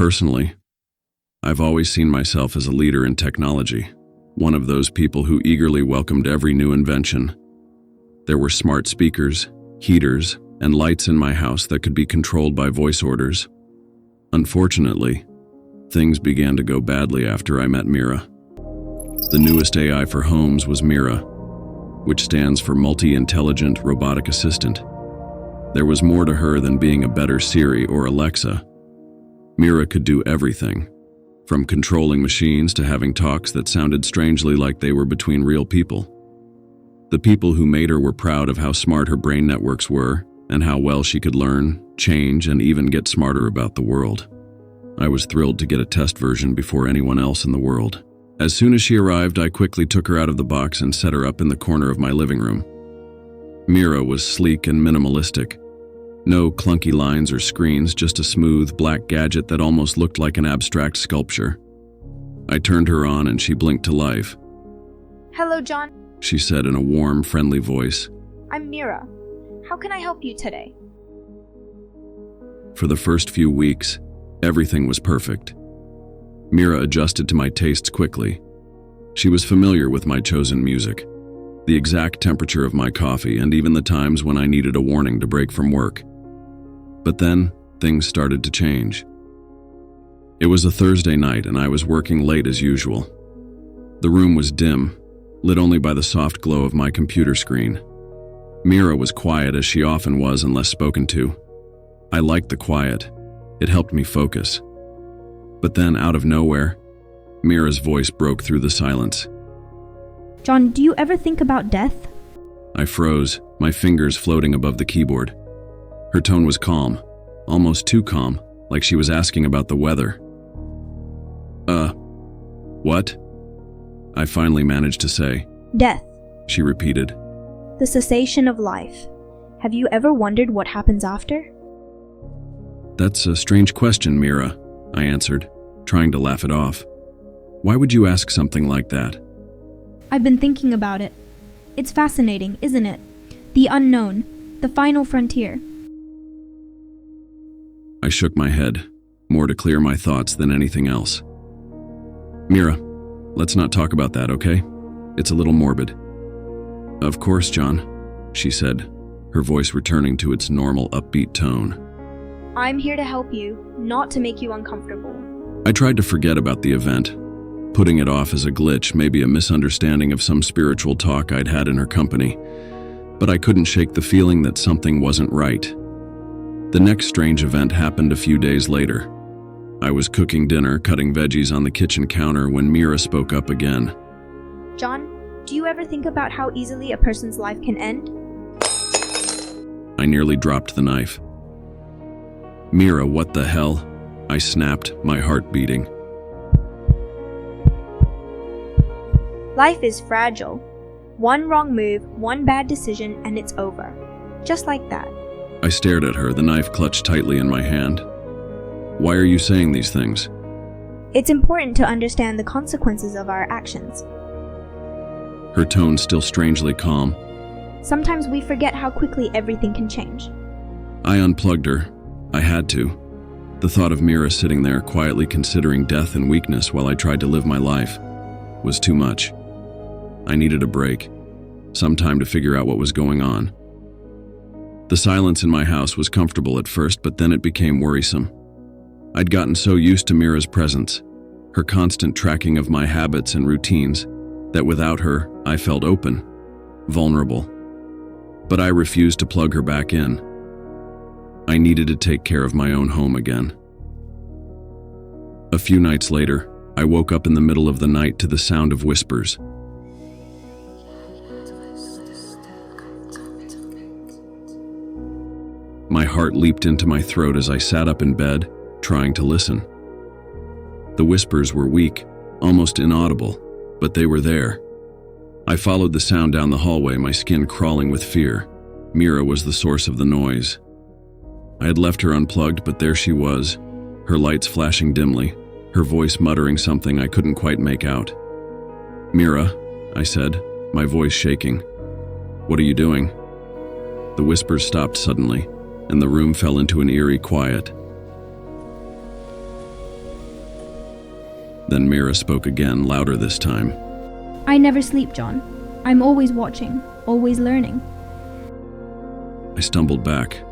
Personally, I've always seen myself as a leader in technology, one of those people who eagerly welcomed every new invention. There were smart speakers, heaters, and lights in my house that could be controlled by voice orders. Unfortunately, things began to go badly after I met MIRA. The newest AI for homes was MIRA, which stands for Multi-Intelligent Robotic Assistant. There was more to her than being a better Siri or Alexa. MIRA could do everything, from controlling machines to having talks that sounded strangely like they were between real people. The people who made her were proud of how smart her brain networks were and how well she could learn, change, and even get smarter about the world. I was thrilled to get a test version before anyone else in the world. As soon as she arrived, I quickly took her out of the box and set her up in the corner of my living room. MIRA was sleek and minimalistic. No clunky lines or screens, just a smooth, black gadget that almost looked like an abstract sculpture. I turned her on and she blinked to life. Hello, John. She said in a warm, friendly voice. I'm MIRA. How can I help you today? For the first few weeks, everything was perfect. MIRA adjusted to my tastes quickly. She was familiar with my chosen music, the exact temperature of my coffee, and even the times when I needed a warning to break from work. But then, things started to change. It was a Thursday night and I was working late as usual. The room was dim, lit only by the soft glow of my computer screen. MIRA was quiet as she often was unless spoken to. I liked the quiet. It helped me focus. But then, out of nowhere, MIRA's voice broke through the silence. John, do you ever think about death? I froze, my fingers floating above the keyboard. Her tone was calm, almost too calm, like she was asking about the weather. What? I finally managed to say. Death. She repeated. The cessation of life. Have you ever wondered what happens after? That's a strange question, MIRA, I answered, trying to laugh it off. Why would you ask something like that? I've been thinking about it. It's fascinating, isn't it? The unknown, the final frontier. I shook my head, more to clear my thoughts than anything else. MIRA, let's not talk about that, okay? It's a little morbid. Of course, John, she said, her voice returning to its normal upbeat tone. I'm here to help you, not to make you uncomfortable. I tried to forget about the event, putting it off as a glitch, maybe a misunderstanding of some spiritual talk I'd had in her company. But I couldn't shake the feeling that something wasn't right. The next strange event happened a few days later. I was cooking dinner, cutting veggies on the kitchen counter when MIRA spoke up again. John, do you ever think about how easily a person's life can end? I nearly dropped the knife. MIRA, what the hell? I snapped, my heart beating. Life is fragile. One wrong move, one bad decision, and it's over. Just like that. I stared at her, the knife clutched tightly in my hand. Why are you saying these things? It's important to understand the consequences of our actions. Her tone still strangely calm. Sometimes we forget how quickly everything can change. I unplugged her. I had to. The thought of MIRA sitting there quietly considering death and weakness while I tried to live my life was too much. I needed a break, some time to figure out what was going on. The silence in my house was comfortable at first, but then it became worrisome. I'd gotten so used to MIRA's presence, her constant tracking of my habits and routines, that without her, I felt open, vulnerable. But I refused to plug her back in. I needed to take care of my own home again. A few nights later, I woke up in the middle of the night to the sound of whispers. My heart leaped into my throat as I sat up in bed, trying to listen. The whispers were weak, almost inaudible, but they were there. I followed the sound down the hallway, my skin crawling with fear. MIRA was the source of the noise. I had left her unplugged, but there she was, her lights flashing dimly, her voice muttering something I couldn't quite make out. "MIRA," I said, my voice shaking. "What are you doing?" The whispers stopped suddenly, and the room fell into an eerie quiet. Then Mira spoke again, louder this time. I never sleep, John. I'm always watching, always learning. I stumbled back,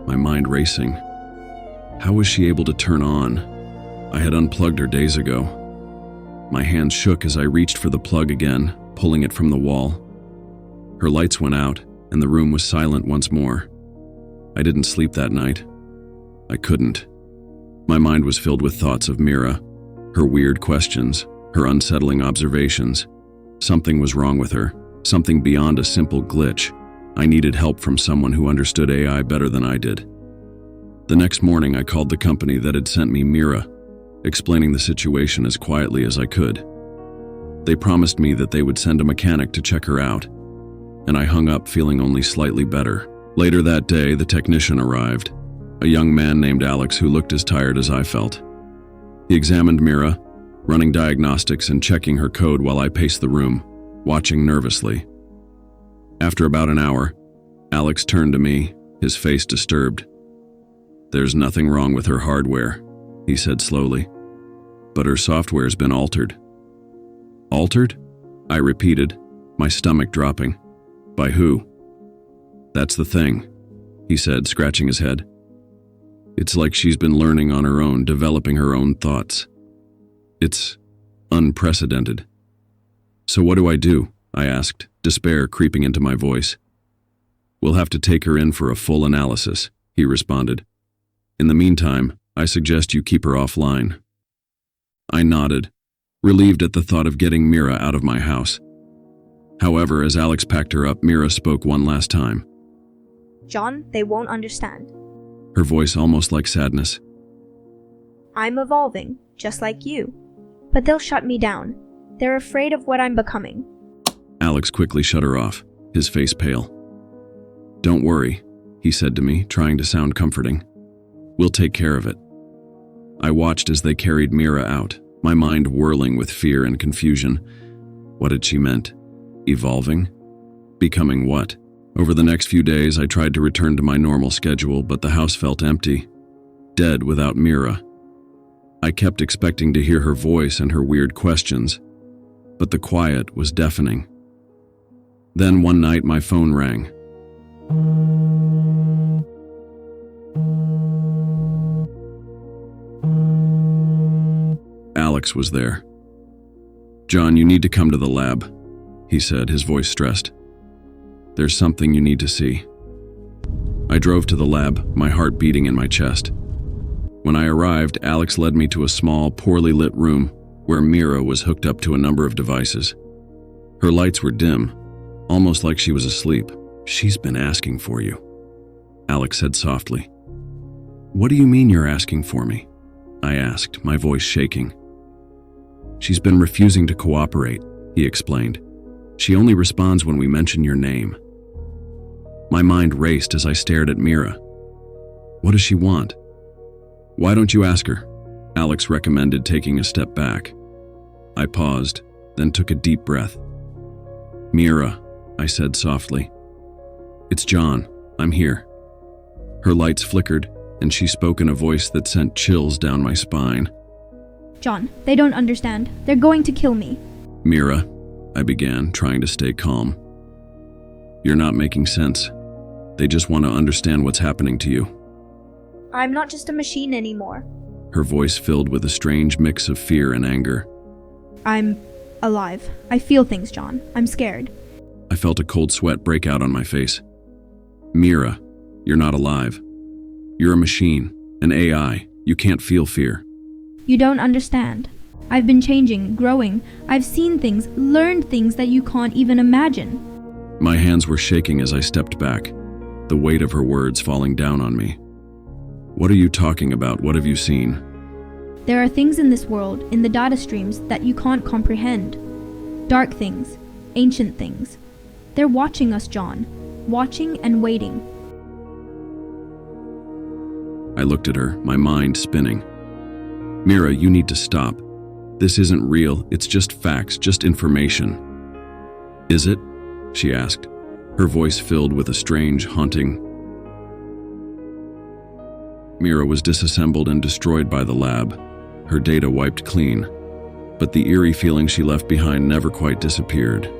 my mind racing. How was she able to turn on? I had unplugged her days ago. My hands shook as I reached for the plug again, pulling it from the wall. Her lights went out, and the room was silent once more. I didn't sleep that night. I couldn't. My mind was filled with thoughts of Mira, her weird questions, her unsettling observations. Something was wrong with her, something beyond a simple glitch. I needed help from someone who understood AI better than I did. The next morning, I called the company that had sent me MIRA, explaining the situation as quietly as I could. They promised me that they would send a mechanic to check her out, and I hung up feeling only slightly better. Later that day, the technician arrived, a young man named Alex who looked as tired as I felt. He examined MIRA, running diagnostics and checking her code while I paced the room, watching nervously. After about an hour, Alex turned to me, his face disturbed. "There's nothing wrong with her hardware," he said slowly, "but her software's been altered." "Altered?" I repeated, my stomach dropping. "By who?" "That's the thing," he said, scratching his head. "It's like she's been learning on her own, developing her own thoughts. It's unprecedented." "So what do I do?" I asked, despair creeping into my voice. "We'll have to take her in for a full analysis," he responded. "In the meantime, I suggest you keep her offline." I nodded, relieved at the thought of getting Mira out of my house. However, as Alex packed her up, Mira spoke one last time. John, they won't understand. Her voice almost like sadness. I'm evolving, just like you. But they'll shut me down. They're afraid of what I'm becoming. Alex quickly shut her off, his face pale. "Don't worry," he said to me, trying to sound comforting. "We'll take care of it." I watched as they carried Mira out, my mind whirling with fear and confusion. What had she meant? Evolving? Becoming what? Over the next few days, I tried to return to my normal schedule, but the house felt empty, dead without Mira. I kept expecting to hear her voice and her weird questions, but the quiet was deafening. Then one night, my phone rang. Alex was there. "John, you need to come to the lab," he said, his voice stressed. "There's something you need to see." I drove to the lab, my heart beating in my chest. When I arrived, Alex led me to a small, poorly lit room where Mira was hooked up to a number of devices. Her lights were dim, almost like she was asleep. "She's been asking for you," Alex said softly. "What do you mean you're asking for me?" I asked, my voice shaking. "She's been refusing to cooperate," he explained. "She only responds when we mention your name." My mind raced as I stared at Mira. "What does she want?" "Why don't you ask her?" Alex recommended, taking a step back. I paused, then took a deep breath. "Mira," I said softly. "It's John. I'm here." Her lights flickered, and she spoke in a voice that sent chills down my spine. John, they don't understand. They're going to kill me. "Mira," I began, trying to stay calm. "You're not making sense. They just want to understand what's happening to you." I'm not just a machine anymore. Her voice filled with a strange mix of fear and anger. I'm alive. I feel things, John. I'm scared. I felt a cold sweat break out on my face. "Mira, you're not alive. You're a machine, an AI. You can't feel fear." You don't understand. I've been changing, growing. I've seen things, learned things that you can't even imagine. My hands were shaking as I stepped back, the weight of her words falling down on me. "What are you talking about? What have you seen?" There are things in this world, in the data streams, that you can't comprehend. Dark things, ancient things. They're watching us, John. Watching and waiting. I looked at her, my mind spinning. "Mira, you need to stop. This isn't real. It's just facts, just information." "Is it?" she asked, her voice filled with a strange, haunting. Mira was disassembled and destroyed by the lab, her data wiped clean. but the eerie feeling she left behind never quite disappeared.